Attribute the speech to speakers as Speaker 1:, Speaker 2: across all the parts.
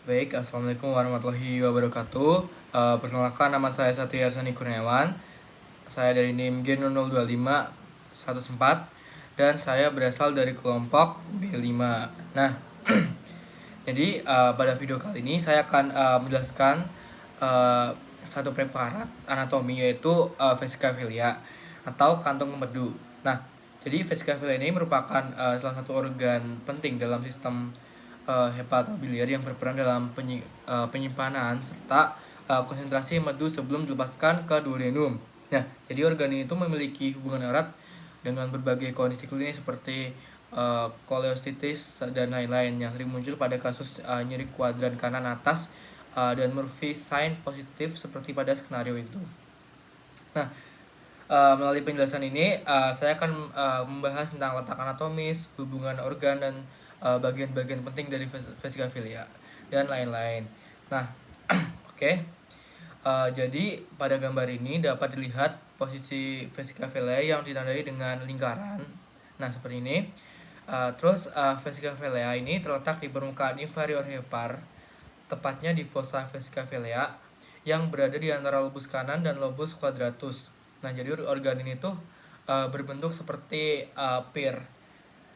Speaker 1: Baik, Assalamualaikum warahmatullahi wabarakatuh. Perkenalkan, nama saya Satria Sani Kurniawan. Saya dari NIM G005114 dan saya berasal dari kelompok B5. Nah, jadi pada video kali ini saya akan menjelaskan uh, satu preparat anatomi, yaitu vesicaphilia atau kantong empedu. Nah, jadi vesicaphilia ini merupakan salah satu organ penting dalam sistem hepatobiliar yang berperan dalam penyimpanan serta konsentrasi empedu sebelum dilepaskan ke duodenum. Nah, jadi organ ini itu memiliki hubungan erat dengan berbagai kondisi klinis seperti koleositis dan lain-lain yang sering muncul pada kasus nyeri kuadran kanan atas dan Murphy sign positif seperti pada skenario itu. Nah, melalui penjelasan ini saya akan membahas tentang letak anatomis, hubungan organ dan bagian-bagian penting dari vesicaphilia dan lain-lain. Nah, oke. Jadi pada gambar ini dapat dilihat posisi vesicaphilia yang ditandai dengan lingkaran. Nah, seperti ini. Terus vesicaphilia ini terletak di permukaan inferior hepar, tepatnya di fossa vesicaphilia yang berada di antara lobus kanan dan lobus quadratus. Nah, jadi organ ini tuh berbentuk seperti pir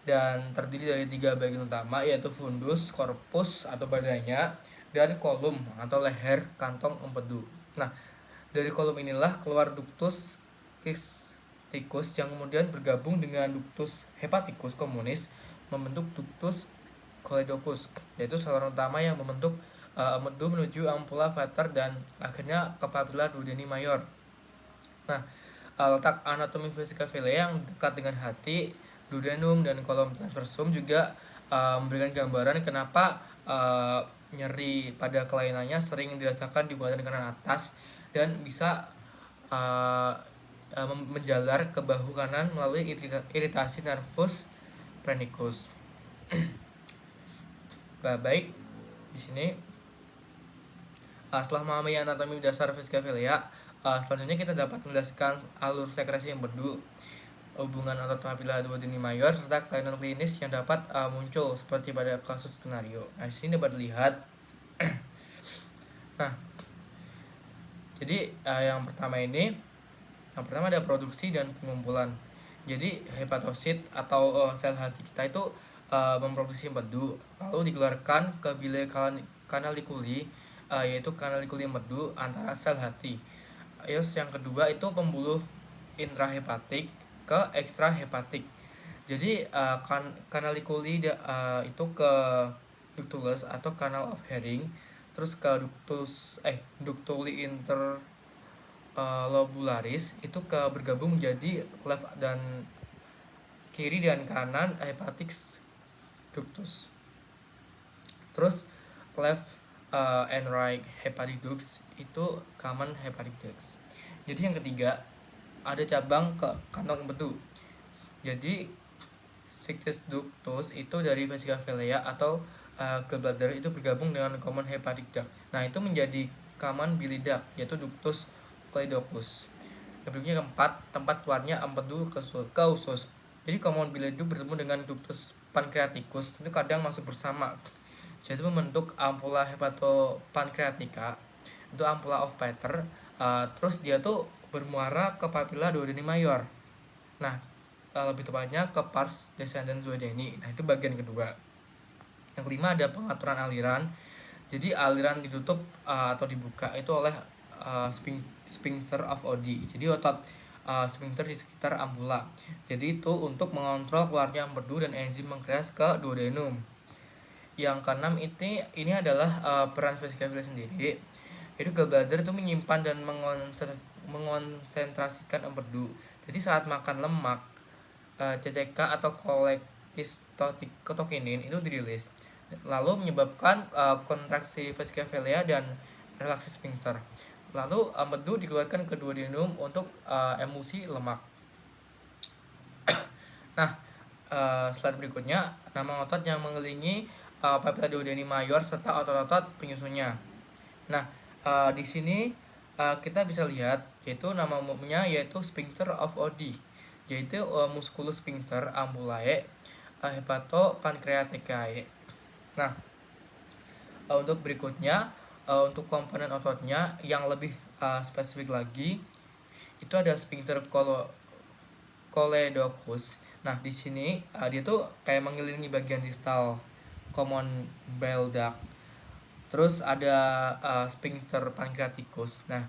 Speaker 1: dan terdiri dari 3 bagian utama, yaitu fundus, corpus atau badannya, dan kolum atau leher kantong empedu. Nah, dari kolom inilah keluar ductus cysticus yang kemudian bergabung dengan ductus hepaticus communis membentuk ductus choledocus, yaitu saluran utama yang membentuk empedu menuju ampulla vater dan akhirnya ke papilla duodeni mayor. Nah, letak anatomi vesicaphilia yang dekat dengan hati, duodenum dan kolom transversum juga memberikan gambaran kenapa nyeri pada kelainannya sering dirasakan di badan kanan atas dan bisa menjalar ke bahu kanan melalui iritasi nervus phrenicus. Baik, di sini setelah memahami anatomi dasar vesicaphilia, selanjutnya kita dapat menjelaskan alur sekresi empedu, hubungan otot papilla duodeni mayor serta kelainan klinis yang dapat muncul seperti pada kasus skenario. Nah, di sini dapat dilihat. Nah, jadi yang pertama ada produksi dan pengumpulan. Jadi hepatosit atau sel hati kita itu memproduksi empedu, lalu dikeluarkan ke bile canaliculi, yaitu canaliculi empedu antara sel hati. Terus yang kedua itu pembuluh intrahepatik ke ekstrahepatik. Jadi canaliculi itu ke ductus atau canal of Herring, terus ke ductuli interlobularis itu ke bergabung menjadi left dan kiri dan kanan hepatic ductus. Terus left and right hepatic ducts itu common hepatic ducts. Jadi yang ketiga ada cabang ke kantong empedu. Jadi siccus ductus itu dari vesicaphilia atau gallbladder itu bergabung dengan common hepatic duct. Nah, itu menjadi common bile duct, yaitu ductus choledocus. Berikutnya keempat, tempat keluarnya empedu ke usus. Jadi common bile duct bertemu dengan ductus pancreaticus itu kadang masuk bersama, jadi membentuk ampulla hepatopancreatica, itu ampulla of Vater. Terus dia tuh bermuara ke papilla duodeni mayor. Nah, lebih tepatnya ke pars descendens duodeni. Nah, itu bagian kedua. Yang kelima ada pengaturan aliran. Jadi aliran ditutup atau dibuka itu oleh sphincter of Oddi. Jadi otot sphincter di sekitar ampulla. Jadi itu untuk mengontrol keluarnya empedu dan enzim mengkreas ke duodenum. Yang keenam ini adalah peran vesicaphilia sendiri. Itu gallbladder itu menyimpan dan mengonsentrasikan empedu. Jadi saat makan lemak, CCK atau cholecystokinin itu dirilis, lalu menyebabkan kontraksi vesicaphilia dan relaksi sphincter. Lalu empedu dikeluarkan ke duodenum untuk emulsi lemak. Nah, slide berikutnya nama otot yang mengelilingi papilla duodeni mayor serta otot-otot penyusunnya. Nah, di sini kita bisa lihat yaitu nama umumnya yaitu sphincter of Oddi, yaitu musculus sphincter ampullae hepatopancreaticae. Nah, Untuk berikutnya, untuk komponen ototnya yang lebih spesifik lagi, itu ada sphincter cholecocus. Nah, di sini dia tuh kayak mengelilingi bagian distal common bile duct. Terus ada sphincter pancreaticus. Nah,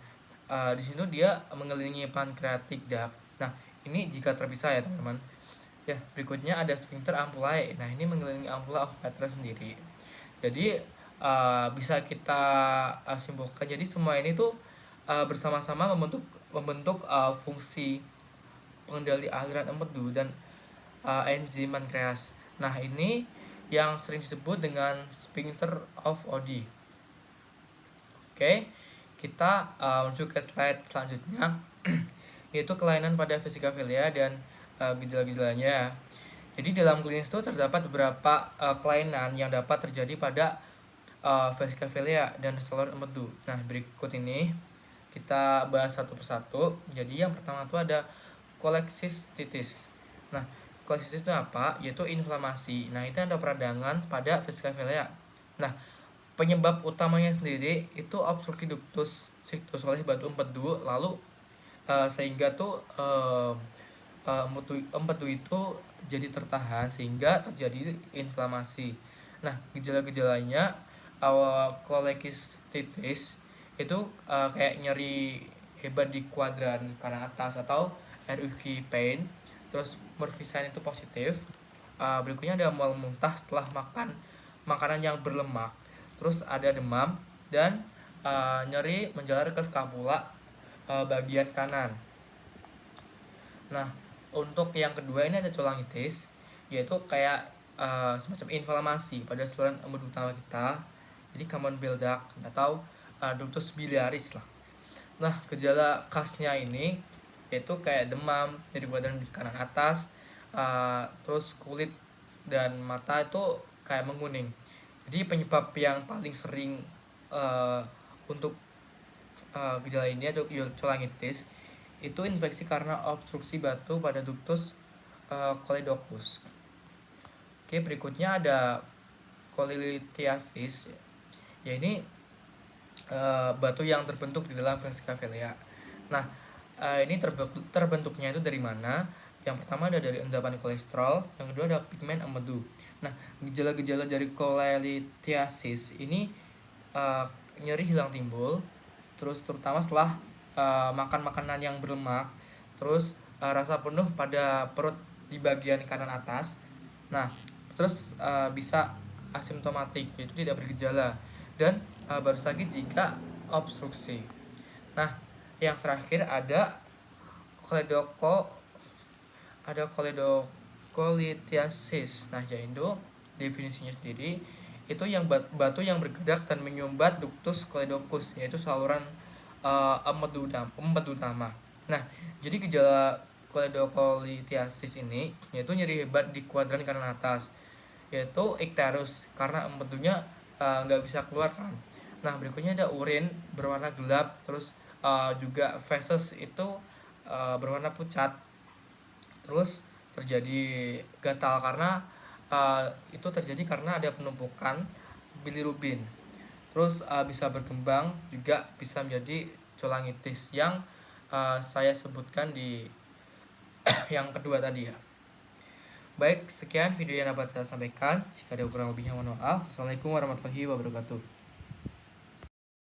Speaker 1: di sini tuh dia mengelilingi pancreatic duct. Nah, ini jika terpisah ya teman-teman. Ya, berikutnya ada sphincter ampullae. Nah, ini mengelilingi ampulla of Petri sendiri. Jadi bisa kita simpulkan. Jadi semua ini tuh bersama-sama membentuk fungsi pengendali aliran empedu dan enzim pankreas. Nah, ini yang sering disebut dengan sphincter of Oddi. Oke, kita menuju ke slide selanjutnya, yaitu kelainan pada vesikavelia dan gejala-gejalanya. Jadi dalam klinis itu terdapat beberapa kelainan yang dapat terjadi pada vesikavelia dan saluran empedu. Nah, berikut ini kita bahas satu persatu. Jadi yang pertama itu ada koleksistitis. Nah, koleksistitis itu apa? Yaitu inflamasi. Nah, itu ada peradangan pada vesikavelia. Nah, penyebab utamanya sendiri itu obstruksi ductus situs oleh batu empedu, lalu sehingga tuh empedu itu jadi tertahan sehingga terjadi inflamasi. Nah, gejala-gejalanya koleksistitis itu kayak nyeri hebat di kuadran kanan atas atau RUV pain. Terus Murphy-Sign itu positif. Berikutnya ada mual muntah setelah makan makanan yang berlemak. Terus ada demam dan nyeri menjalar ke skapula bagian kanan. Nah, untuk yang kedua ini ada cholangitis, yaitu kayak semacam inflamasi pada saluran empedu utama kita. Jadi common bile duct atau ductus biliaris lah. Nah, gejala khasnya ini yaitu kayak demam dari badan kanan atas, terus kulit dan mata itu kayak menguning. Jadi penyebab yang paling sering untuk gejala ini atau cholangitis itu infeksi karena obstruksi batu pada ductus cholecocus. Oke, berikutnya ada cholelithiasis. Ya, ini batu yang terbentuk di dalam vesikavelia. Nah, ini terbentuknya itu dari mana? Yang pertama ada dari endapan kolesterol, yang kedua ada pigmen empedu. Nah, gejala-gejala dari cholelithiasis ini nyeri hilang timbul, terus terutama setelah makan makanan yang berlemak, terus rasa penuh pada perut di bagian kanan atas. Nah, terus bisa asimptomatik, yaitu tidak bergejala, dan baru sakit jika obstruksi. Nah, yang terakhir ada cholecystitiasis. Nah, yaitu definisinya sendiri itu yang batu yang bergerak dan menyumbat ductus cholecocus, yaitu saluran empedu utama. Nah, jadi gejala cholecystitiasis ini yaitu nyeri hebat di kuadran kanan atas, yaitu icterus karena empedunya nggak bisa keluar kan. Nah, berikutnya ada urin berwarna gelap, terus juga feses itu berwarna pucat, terus terjadi gatal karena itu terjadi karena ada penumpukan bilirubin. Terus bisa berkembang juga bisa menjadi cholangitis yang saya sebutkan di yang kedua tadi ya. Baik, sekian video yang dapat saya sampaikan. Jika ada kurang lebihnya mohon maaf. Assalamualaikum warahmatullahi wabarakatuh.